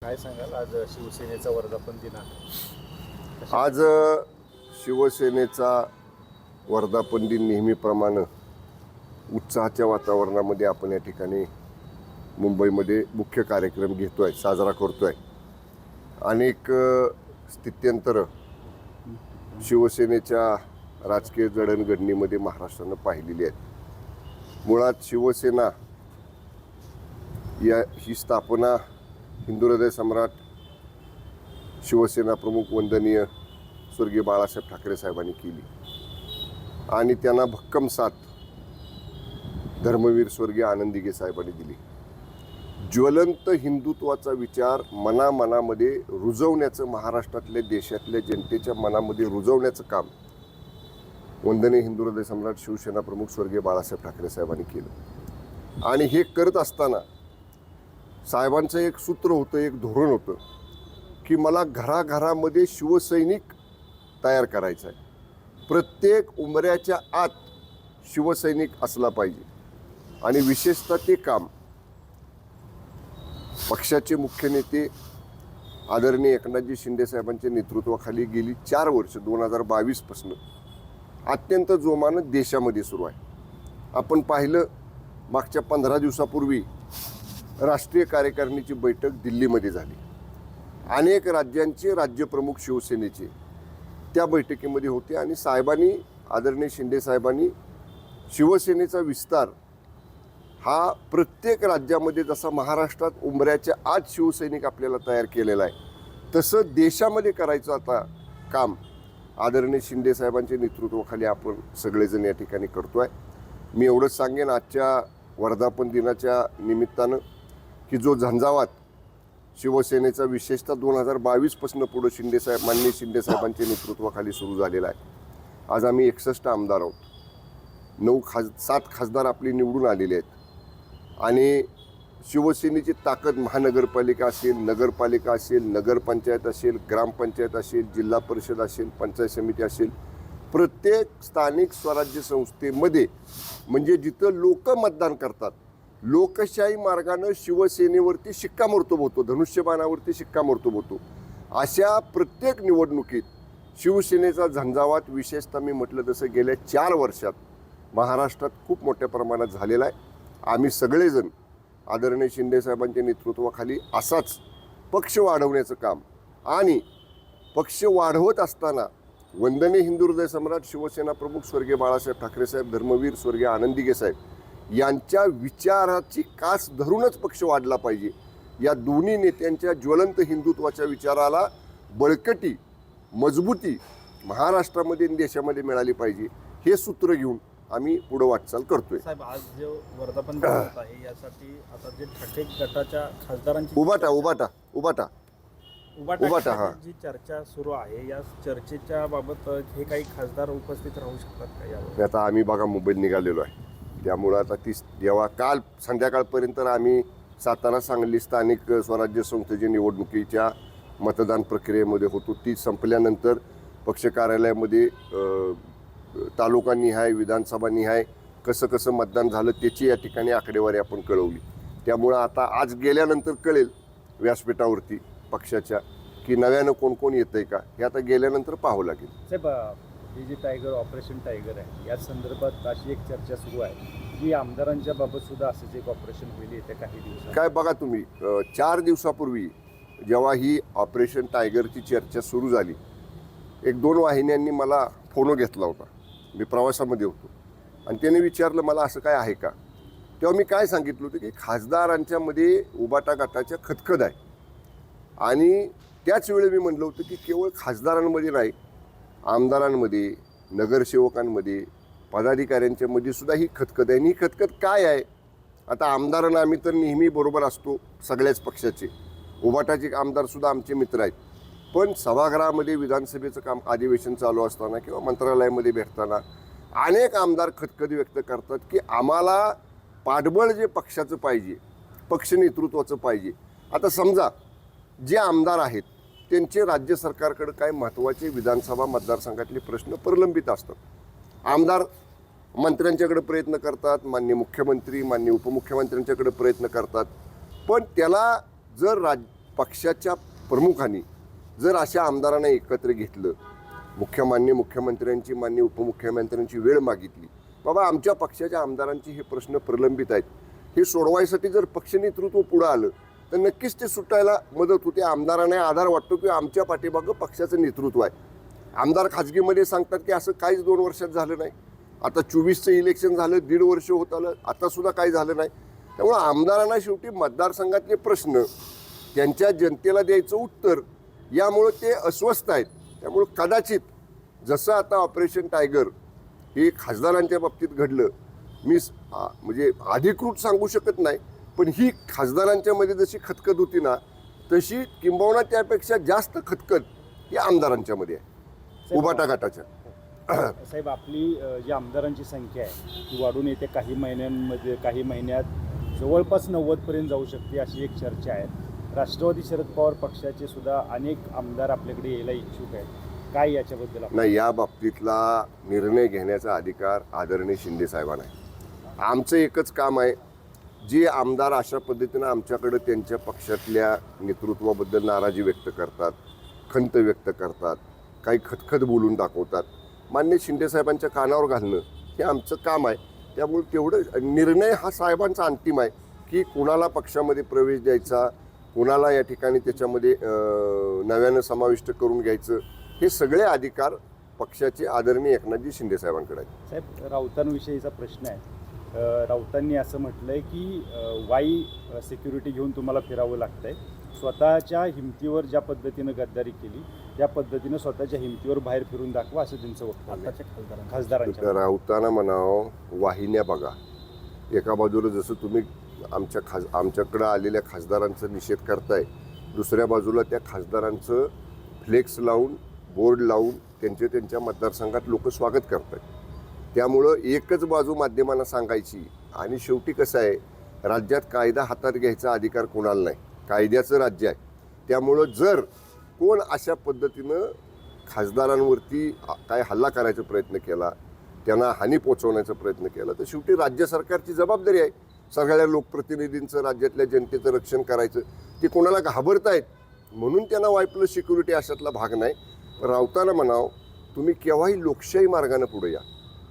काय सांगाल आज शिवसेनेचा वर्धापन दिन आहे? आज शिवसेनेचा वर्धापन दिन नेहमीप्रमाणे उत्साहाच्या वातावरणामध्ये आपण या ठिकाणी मुंबईमध्ये मुख्य कार्यक्रम घेतोय, साजरा करतोय. अनेक स्थित्यंतर शिवसेनेच्या राजकीय जडणघडणीमध्ये महाराष्ट्रानं पाहिलेली आहेत. मुळात शिवसेना ही स्थापना हिंदू हृदय सम्राट शिवसेना प्रमुख वंदनीय स्वर्गीय बाळासाहेब ठाकरे साहेबांनी केली आणि त्यांना भक्कम साथ धर्मवीर स्वर्गीय आनंद दिघे साहेबांनी दिली. ज्वलंत हिंदुत्वाचा विचार मनामध्ये रुजवण्याचं, महाराष्ट्रातल्या देशातल्या जनतेच्या मनामध्ये रुजवण्याचं काम वंदनीय हिंदू हृदय सम्राट शिवसेना प्रमुख स्वर्गीय बाळासाहेब ठाकरे साहेबांनी केलं. आणि हे करत असताना साहेबांचं एक सूत्र होतं, एक धोरण होतं की मला घराघरामध्ये शिवसैनिक तयार करायचा आहे. प्रत्येक उंबऱ्याच्या आत शिवसैनिक असला पाहिजे. आणि विशेषतः ते काम पक्षाचे मुख्य नेते आदरणीय एकनाथजी शिंदे साहेबांच्या नेतृत्वाखाली गेली 4 वर्ष 2022 पासून अत्यंत जोमानं देशामध्ये सुरू आहे. आपण पाहिलं, मागच्या 15 दिवसापूर्वी राष्ट्रीय कार्यकारिणीची बैठक दिल्लीमध्ये झाली. अनेक राज्यांचे राज्यप्रमुख शिवसेनेचे त्या बैठकीमध्ये होते आणि साहेबांनी, आदरणीय शिंदे साहेबांनी शिवसेनेचा विस्तार हा प्रत्येक राज्यामध्ये जसा महाराष्ट्रात उंबऱ्याच्या आत शिवसैनिक आपल्याला तयार केलेला आहे, तसं देशामध्ये करायचं आता काम आदरणीय शिंदे साहेबांच्या नेतृत्वाखाली आपण सगळेजण या ठिकाणी करतो आहे. मी एवढंच सांगेन आजच्या वर्धापन दिनाच्या निमित्तानं की जो झंझावात शिवसेनेचा विशेषतः 2022 पासून पुढे माननीय शिंदे साहेबांच्या नेतृत्वाखाली सुरू झालेला आहे. आज आम्ही 61 आमदार आहोत. 7 खासदार आपली निवडून आलेले आहेत आणि शिवसेनेची ताकद महानगरपालिका असेल, नगरपालिका असेल, नगरपंचायत असेल, ग्रामपंचायत असेल, जिल्हा परिषद असेल, पंचायत समिती असेल, प्रत्येक स्थानिक स्वराज्य संस्थेमध्ये म्हणजे जिथं लोक मतदान करतात, लोकशाही मार्गानं शिवसेनेवरती शिक्कामोर्तब होतो, धनुष्यबाणावरती शिक्कामोर्तब होतो. अशा प्रत्येक निवडणुकीत शिवसेनेचा झंझावात विशेषतः मी म्हटलं तसं गेल्या 4 वर्षात महाराष्ट्रात खूप मोठ्या प्रमाणात झालेला आहे. आम्ही सगळेजण आदरणीय शिंदे साहेबांच्या नेतृत्वाखाली असाच पक्ष वाढवण्याचं काम आणि पक्ष वाढवत असताना वंदनीय हिंदू हृदय सम्राट शिवसेना प्रमुख स्वर्गीय बाळासाहेब ठाकरे साहेब, धर्मवीर स्वर्गीय आनंद दिघे साहेब यांच्या विचाराची कास धरूनच पक्ष वाढला पाहिजे. या दोन्ही नेत्यांच्या ज्वलंत हिंदुत्वाच्या विचाराला बळकटी, मजबूती महाराष्ट्रामध्ये आणि देशामध्ये मिळाली पाहिजे, हे सूत्र घेऊन आम्ही पुढे वाटचाल करतोय. साहेब, आज जो वर्धापन दिन होत आहे यासाठी आता जे ठाकरे गटाच्या खासदारांची उबाटा हा जी चर्चा सुरू आहे, या चर्चेच्या बाबत हे काही खासदार उपस्थित राहू शकतात का यावर? आता आम्ही बघा मुंबईत निघालेलो आहे, त्यामुळं आता जेव्हा काल संध्याकाळपर्यंत आम्ही सातारा, सांगली स्थानिक स्वराज्य संस्थेच्या निवडणुकीच्या मतदान प्रक्रियेमध्ये होतो. ती संपल्यानंतर पक्ष कार्यालयामध्ये तालुकानिहाय, विधानसभानिहाय कसं मतदान झालं त्याची या ठिकाणी आकडेवारी आपण कळवली. त्यामुळं आता आज गेल्यानंतर कळेल व्यासपीठावरती पक्षाच्या की नव्यानं कोण येतंय का, हे आता गेल्यानंतर पाहावं लागेल. साहेब, हे जे टायगर, ऑपरेशन टायगर आहे, या संदर्भात अशी एक चर्चा सुरू आहे की आमदारांच्या बाबत सुद्धा असंच एक ऑपरेशन होईल येत्या काही दिवसात. काय बघा तुम्ही, 4 दिवसापूर्वी जेव्हा ही ऑपरेशन टायगरची चर्चा सुरू झाली, 1-2 वाहिन्यांनी मला फोन घेतला होता. मी प्रवासामध्ये होतो आणि त्याने विचारलं मला असं काय आहे का. तेव्हा मी काय सांगितलं होतं की खासदारांच्यामध्ये उबाटा गटाच्या खतखत आहे आणि त्याच वेळी मी म्हटलं होतं की केवळ खासदारांमध्ये नाही, आमदारांमध्ये, नगरसेवकांमध्ये, पदाधिकाऱ्यांच्यामध्ये सुद्धा ही खतखत आहे. आणि ही खतखत काय आहे? आता आमदारांना आम्ही तर नेहमी बरोबर असतो सगळ्याच पक्षाचे, उबाटाचे आमदारसुद्धा आमचे मित्र आहेत. पण सभागृहामध्ये विधानसभेचं काम, अधिवेशन चालू असताना किंवा मंत्रालयामध्ये भेटताना अनेक आमदार खतखत व्यक्त करतात की आम्हाला पाठबळ जे पक्षाचं पाहिजे, पक्ष नेतृत्वाचं पाहिजे. आता समजा जे आमदार आहेत त्यांचे राज्य सरकारकडे काय महत्त्वाचे विधानसभा मतदारसंघातले प्रश्न प्रलंबित असतात. आमदार मंत्र्यांच्याकडे प्रयत्न करतात, माननीय मुख्यमंत्री, माननीय उपमुख्यमंत्र्यांच्याकडे प्रयत्न करतात, पण त्याला जर पक्षाच्या प्रमुखांनी जर अशा आमदारांना एकत्र घेतलं, माननीय मुख्यमंत्र्यांची, माननीय उपमुख्यमंत्र्यांची वेळ मागितली, बाबा आमच्या पक्षाच्या आमदारांची हे प्रश्न प्रलंबित आहेत, हे सोडवायसाठी जर पक्ष नेतृत्व पुढं आलं तर नक्कीच ते सुटायला मदत होते. आमदारांना आधार वाटतो की आमच्या पाठीमागं पक्षाचं नेतृत्व आहे. आमदार खाजगीमध्ये सांगतात की असं काहीच 2 वर्षात झालं नाही. आता 24चं इलेक्शन झालं, 1.5 वर्ष होत आलं, आतासुद्धा काही झालं नाही. त्यामुळं आमदारांना शेवटी मतदारसंघातले प्रश्न, त्यांच्या जनतेला द्यायचं उत्तर, यामुळं ते अस्वस्थ आहेत. त्यामुळं कदाचित जसं आता ऑपरेशन टायगर हे खासदारांच्या बाबतीत घडलं, मी म्हणजे अधिकृत सांगू शकत नाही, पण ही खासदारांच्या मध्ये जशी खतखत होती ना, तशी किंबहुना त्यापेक्षा जास्त खतखत ही आमदारांच्या मध्ये आहे, उभाटा गटाच्या. साहेब, आपली जी आमदारांची संख्या आहे ती वाढून येते. काही महिन्यात जवळपास 90पर्यंत जाऊ शकते अशी एक चर्चा आहे. राष्ट्रवादी शरद पवार पक्षाचे सुद्धा अनेक आमदार आपल्याकडे यायला इच्छुक आहेत. काय याच्याबद्दल नाही, या बाबतीतला निर्णय घेण्याचा अधिकार आदरणीय शिंदे साहेबांना आहे. आमचं एकच काम आहे, जे आमदार अशा पद्धतीनं आमच्याकडे त्यांच्या पक्षातल्या नेतृत्वाबद्दल नाराजी व्यक्त करतात, खंत व्यक्त करतात, काही खतखत बोलून दाखवतात, मान्य शिंदेसाहेबांच्या कानावर घालणं हे आमचं काम आहे. त्यामुळे तेवढं निर्णय हा साहेबांचा अंतिम आहे की कुणाला पक्षामध्ये प्रवेश द्यायचा, कुणाला या ठिकाणी त्याच्यामध्ये नव्यानं समाविष्ट करून घ्यायचं, हे सगळे अधिकार पक्षाचे आदरणीय एकनाथजी शिंदेसाहेबांकडे आहेत. साहेब, राऊतांविषयीचा प्रश्न आहे. राऊतांनी असं म्हटलं आहे की वाई सिक्युरिटी घेऊन तुम्हाला फिरावं लागतं आहे. स्वतःच्या हिमतीवर ज्या पद्धतीनं गद्दारी केली त्या पद्धतीनं स्वतःच्या हिमतीवर बाहेर फिरून दाखवा, असं त्यांचं वक्तव्य आहे खासदारांच्या. राऊतांना म्हणावं, वाहिन्या बघा. एका बाजूला जसं तुम्ही आमच्याकडं आलेल्या खासदारांचा निषेध करताय, दुसऱ्या बाजूला त्या खासदारांचं फ्लेक्स लावून, बोर्ड लावून त्यांच्या मतदारसंघात लोक स्वागत करतात. त्यामुळं एकच बाजू माध्यमांना सांगायची, आणि शेवटी कसं आहे, राज्यात कायदा हातात घ्यायचा अधिकार कोणाला नाही, कायद्याचं राज्य आहे. त्यामुळं जर कोण अशा पद्धतीनं खासदारांवरती काय हल्ला करायचा प्रयत्न केला, त्यांना हानी पोचवण्याचा प्रयत्न केला, तर शेवटी राज्य सरकारची जबाबदारी आहे सगळ्या लोकप्रतिनिधींचं, राज्यातल्या जनतेचं रक्षण करायचं. ते कोणाला घाबरतायत म्हणून त्यांना वाईपलं सिक्युरिटी अशातला भाग नाही. राऊतांना म्हणाव, तुम्ही केव्हाही लोकशाही मार्गाने पुढे या.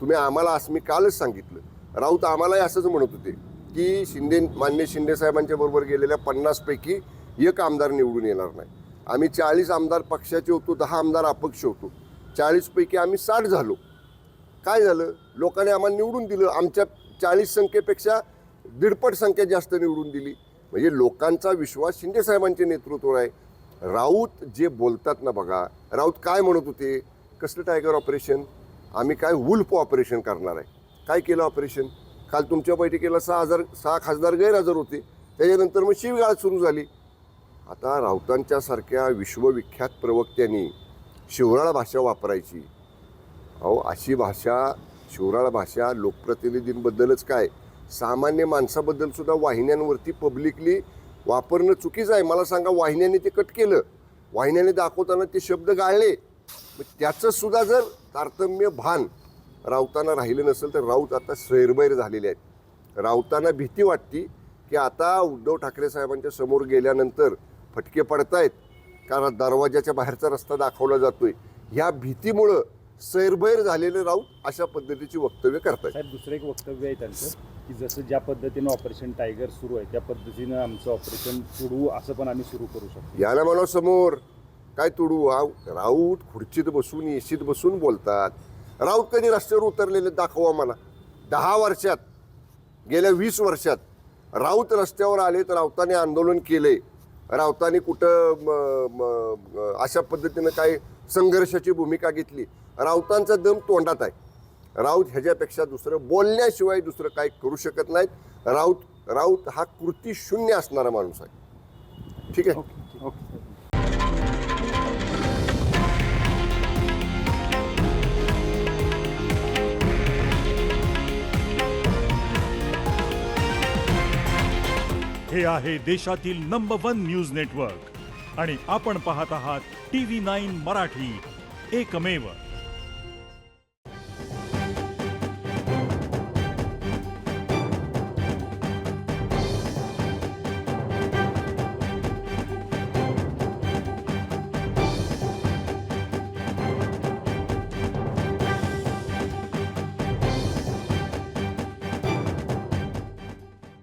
तुम्ही आम्हाला, असं मी कालच सांगितलं, राऊत आम्हालाही असंच म्हणत होते की मान्य शिंदेसाहेबांच्या बरोबर गेलेल्या 50 पैकी 1 आमदार निवडून येणार नाही. आम्ही 40 आमदार पक्षाचे होतो, 10 आमदार अपक्ष होतो, 40 पैकी आम्ही 60 झालो. काय झालं, लोकांनी आम्हाला निवडून दिलं. आमच्या 40 संख्येपेक्षा 1.5 संख्या जास्त निवडून दिली. म्हणजे लोकांचा विश्वास शिंदेसाहेबांच्या नेतृत्वावर आहे. राऊत जे बोलतात ना, बघा, राऊत काय म्हणत होते, कसलं टायगर ऑपरेशन, आम्ही काय वुल्फ ऑपरेशन करणार आहे. काय केलं ऑपरेशन, काल तुमच्या बैठकीला 6 खासदार गैरहजर होते, त्याच्यानंतर मग शिवीगाळ सुरू झाली. आता राऊतांच्यासारख्या विश्वविख्यात प्रवक्त्यांनी शिवराळ भाषा वापरायची. अहो, अशी भाषा, शिवराळ भाषा लोकप्रतिनिधींबद्दलच काय, सामान्य माणसाबद्दल सुद्धा वाहिन्यांवरती पब्लिकली वापरणं चुकीचं आहे. मला सांगा, वाहिन्यांनी ते कट केलं, वाहिन्याने दाखवताना ते शब्द गाळले, त्याचं सुद्धा जर तारतम्य भान राऊतांना राहिलं नसेल तर राऊत आता सैरबैर झालेले आहेत. राऊतांना भीती वाटती की आता उद्धव ठाकरे साहेबांच्या समोर गेल्यानंतर फटके पडतायत, कारण दरवाजाच्या बाहेरचा रस्ता दाखवला जातोय. ह्या भीतीमुळं सैरबैर झालेले राऊत अशा पद्धतीची वक्तव्य करतात. साहेब, दुसरं एक वक्तव्य आहे त्यांचं की जसं ज्या पद्धतीनं ऑपरेशन टायगर सुरू आहे त्या पद्धतीनं आमचं ऑपरेशन तुडू असं पण आम्ही सुरू करू शकतो. याला म्हणा समोर काय तुडू. राऊत खुर्चीत बसून, एशीत बसून बोलतात. राऊत कधी रस्त्यावर उतरलेले दाखवा मला. 10 वर्षात, गेल्या 20 वर्षात राऊत रस्त्यावर आले तर राऊतांनी आंदोलन केले, राऊतांनी कुठं अशा पद्धतीनं काय संघर्षाची भूमिका घेतली. राऊतांचा दम तोंडात आहे. राऊत ह्याच्यापेक्षा दुसरं बोलण्याशिवाय दुसरं काय करू शकत नाहीत. राऊत हा कृती शून्य असणारा माणूस आहे. ठीक आहे. ओके. हे आहे देशातील नंबर 1 न्यूज नेटवर्क आणि आपण पाहत आहात TV9 मराठी, एकमेव.